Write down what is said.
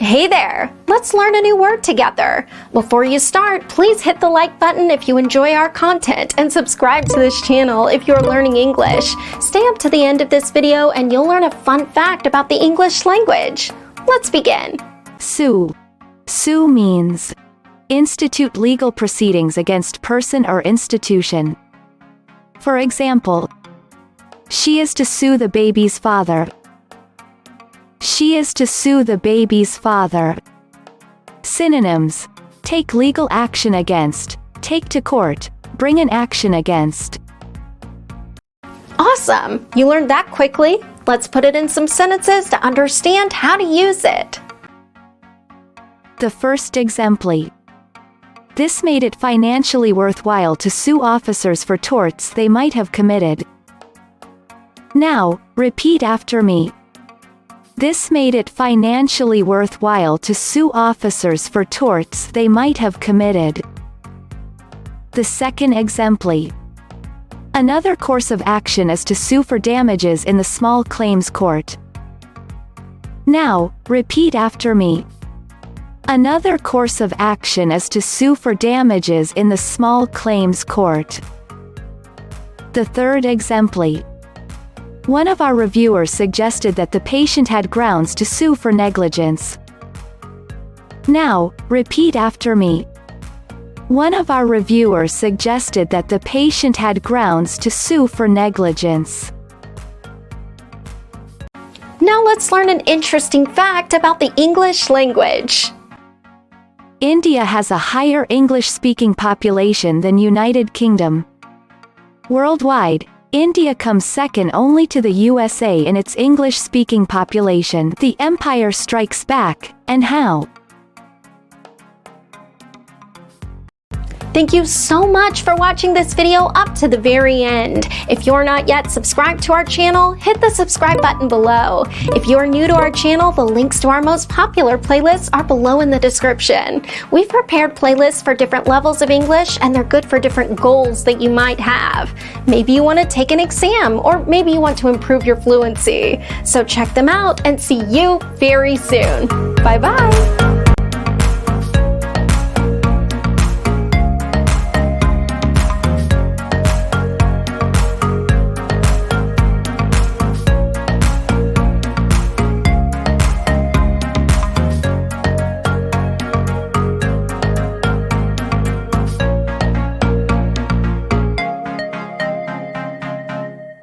Hey there! Let's learn a new word together. Before you start, please hit the like button if you enjoy our content and subscribe to this channel if you're learning English. Stay up to the end of this video and you'll learn a fun fact about the English language. Let's begin. Sue. Sue means institute legal proceedings against person or institution. For example, she is to sue the baby's father. She is to sue the baby's father. Synonyms: take legal action against, take to court, bring an action against. Awesome! You learned that quickly. Let's put it in some sentences to understand how to use it. The first exempli. This made it financially worthwhile to sue officers for torts they might have committed. Now, repeat after me. This made it financially worthwhile to sue officers for torts they might have committed. The second exempli. Another course of action is to sue for damages in the small claims court. Now, repeat after me. Another course of action is to sue for damages in the small claims court. The third exempli. One of our reviewers suggested that the patient had grounds to sue for negligence. Now, repeat after me. One of our reviewers suggested that the patient had grounds to sue for negligence. Now let's learn an interesting fact about the English language. India has a higher English-speaking population than United Kingdom. Worldwide, India comes second only to the USA in its English-speaking population. The empire strikes back, and how? Thank you so much for watching this video up to the very end. If you're not yet subscribed to our channel, hit the subscribe button below. If you're new to our channel, the links to our most popular playlists are below in the description. We've prepared playlists for different levels of English, and they're good for different goals that you might have. Maybe you want to take an exam, or maybe you want to improve your fluency. So check them out and see you very soon. Bye-bye.